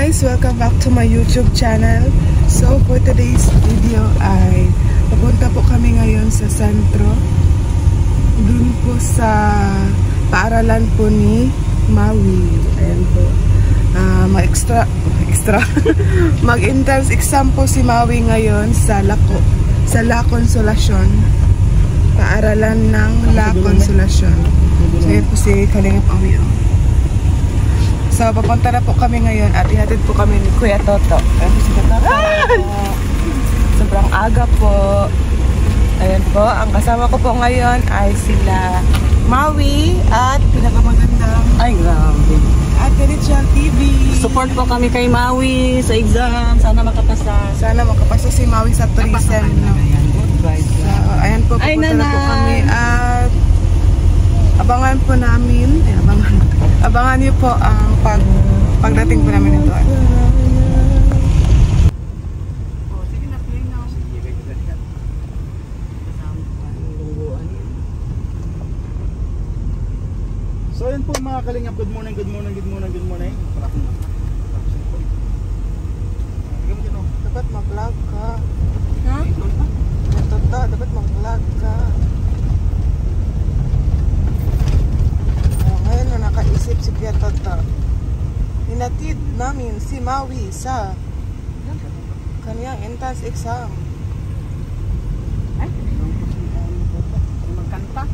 guys! Welcome back to my YouTube channel. So for today's video ay papunta po kami ngayon sa sentro. Dun po sa paaralan po ni Maui. Ayan po. Mag-entrance exam po si Maui ngayon sa La Consolacion. Paaralan ng La Consolacion. So yun po si Kalingap Maui. So, papunta na po kami ngayon at ihatid po kami ni Kuya Toto. Ayan po si Toto. Sobrang aga po. Ayan po, ang kasama ko po ngayon ay sila Maui at pinakamagandang Ate Richelle TV. Support po kami kay Maui sa exam. Sana makapasa. Sana makapasa si Maui sa tourism. So, ayan po, papunta na po kami at abangan po namin. Abangan niyo po ang pagdating po namin ito. So yun po mga kalingap, good morning. Dapat mag-vlog ka. Ha? Dapat mag-vlog ka. Ngayon na nakaisip si Kuya Toto. Hinatid namin si Maui sa kaniyang entrance exam. Ay, magkanta.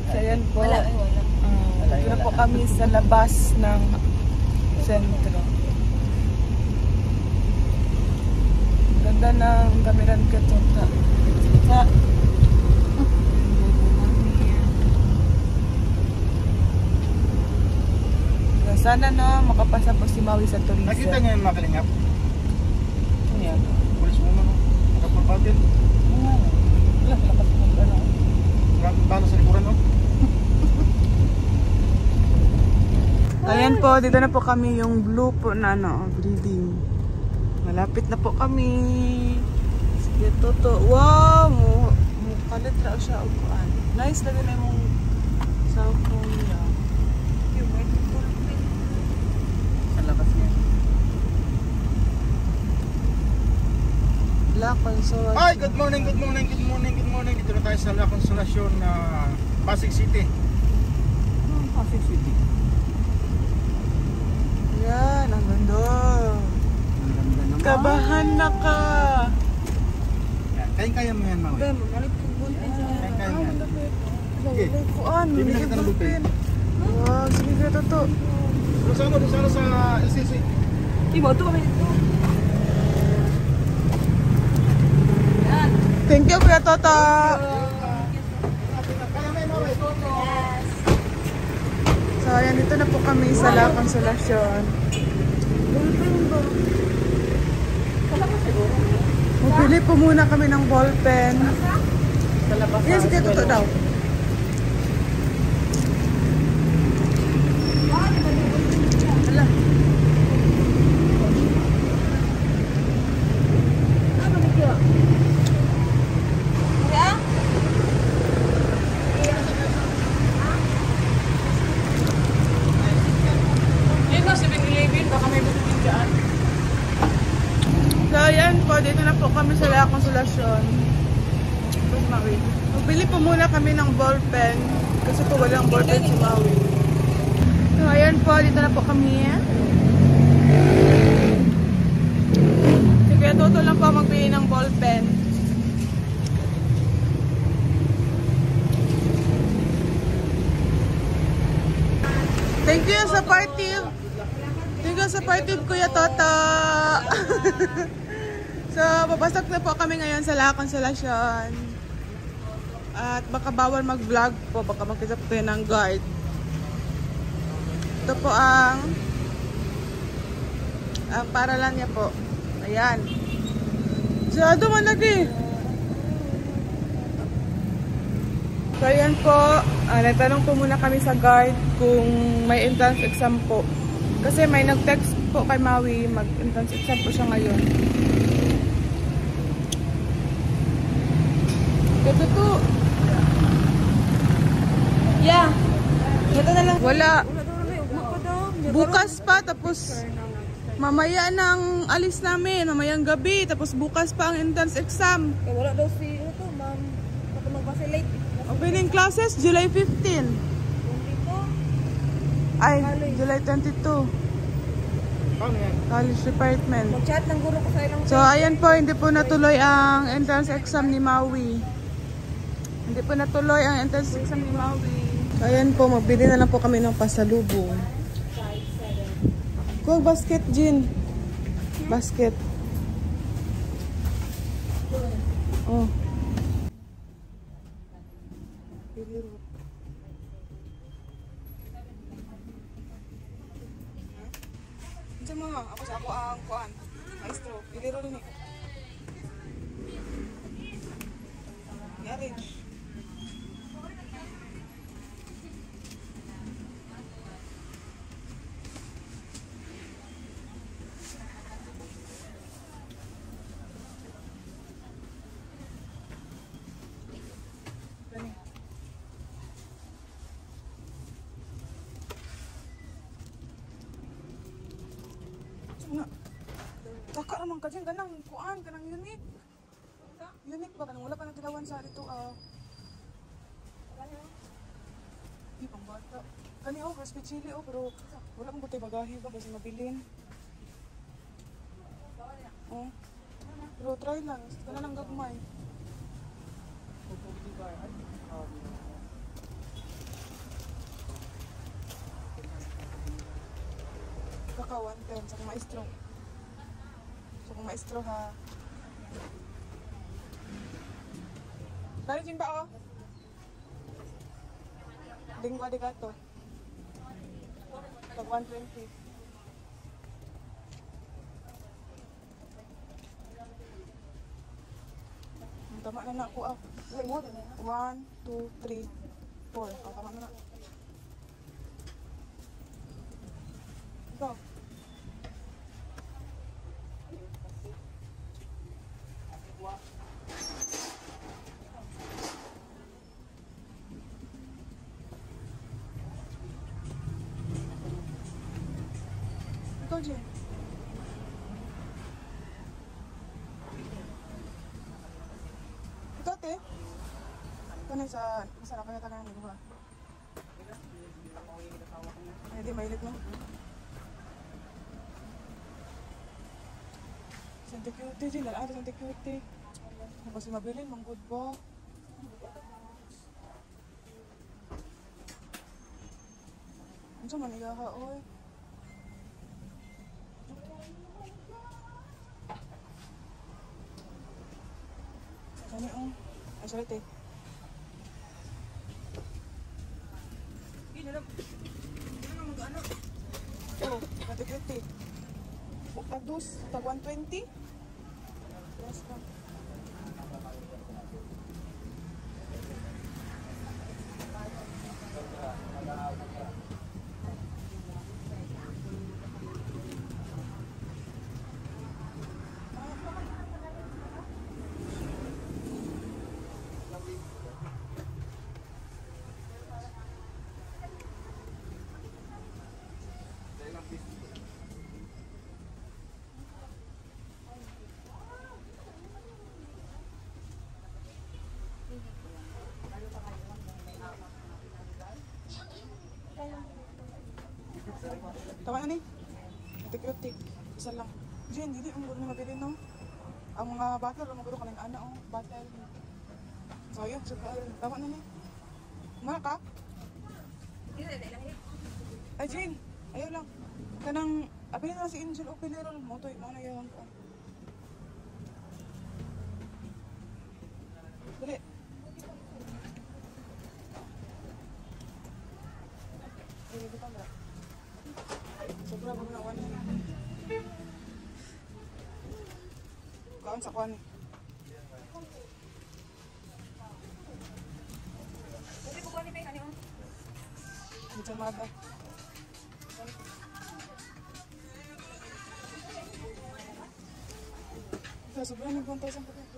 So ayan po. Dito na po kami sa labas ng sentro. Ganda ng kamiran ka Tota. Sana no, makapasa po si Maui sa tourism. Nakita niyo yung mga kalingap? Ano yan? Pulis mo naman, nakapagpapagin. Wala, lakas mo ano. Maraming bala sa likuran, no? Ayan po, dito na po kami yung blue po na building. Malapit na po kami. Sige, Toto. Wow! Kalit na siya. Nice lagi na yung cellphone niya. Sa labas niya. La Consolacion. Hi! Good morning. Dito na tayo sa La Consolacion, Pasig City. Pasig City. Yan, ang ganda. Kabahan na ka. Kaya mo yan, Maui. Kaya mo yan. Sige. Bibili kita ng ballpen. Wow, sige Kuya Toto. Doon sana sa LCC. Ibo, ito kami dito. Thank you Kuya Toto. So ayan, dito na po kami sa La Consolacion. Mabili po muna kami ng ballpen. Yes, sige, Toto daw. Hala. So ayan po, dito na po kami sa La Consolacion. Magbili po muna kami ng ballpen kasi po walang ballpen si Maui. So ayan po, dito na po kami. Si Kuya Toto lang po magbili ng ballpen. Thank you sa party. Thank you sa party Kuya Toto. So, papasok na po kami ngayon sa La Consolacion. At baka bawal mag-vlog po. Baka makita po kayo ng guard. Ito po ang paralan niya po. Ayan. Sado man lagi. So, ayan po. Nagtanong po muna kami sa guard kung may entrance exam po. Kasi may nag-text po kay Maui. Mag-entrance exam po siya ngayon. Katuto. Yeah. Ito na lang. Wala. Wala daw na ugma pa daw. Bukas pa, tapos mamaya nang alis namin, mamayang gabi, tapos bukas pa ang entrance exam. Eh, wala daw si, ano to, ma'am. Baka mag-facilitate. Opening classes, July 15. Kung dito, Ay, College. July 22. College Department. mag-chat ng guro ko sa ilang So, ayan po, hindi po natuloy ang entrance exam ni Maui. Hindi po natuloy ang entrance exam ni Maui. So, ayan po, magbili na lang po kami ng pasalubong. Cool basket, Jean. Basket. Oh. Ito mo, ako sa ako ang kuan. Maestro, piliro rin eh. I-arrange. Gani. Nga. Taka naman ka dyan, ganang kuan, ganang unique. Unique ba? Ganang wala pa natilawan sa dito. Di pang bata. Kani oh, crispy chili oh, pero wala mong butay bagahe ba kasi mabilin. Oh. Pero try lang, kana lang gagmay. Kaka 110 sa kung maestro. Sa kung maestro ha. Kaya din ba ako? Lingwa de gato. Tag 120. Tama na na ako ah. 1, 2, 3, 4. Tama na na. Ikaw. Ikaw, Jen. Ikaw, te. Ito na sa masarap kaya taga namin, diba? Ay, di, mahilig mo. Santa Cutie, Jen. Lalaan sa Santa Cutie. Kasi mabilin, manggod ba? Ano sa maniga ka, oy? Ano yung? Ay, sorry, te. Hindi na lang. Hindi na lang mag-ano. Oo, kati-kati. Tag-2, tag 120. Yes, ka. Tama na ni. Tik-tik. Isa lang. Jen, hindi ang guro na mabili, no? Ang mga battle, ang mga guro ka ng ana, oh. Battle. So, yun. Tama na ni. Mga ka? Ay, Jen. Ayaw lang. Kanang, apilin na lang si Angel o pinirol mo. Ito, mga nayawan ko. Dali. Dali, dito ba? Sobra ba na 1? Kaon sa kwan. Kasi po ni Peng, ano? Dito mada. Sobra ng 1,000 pa.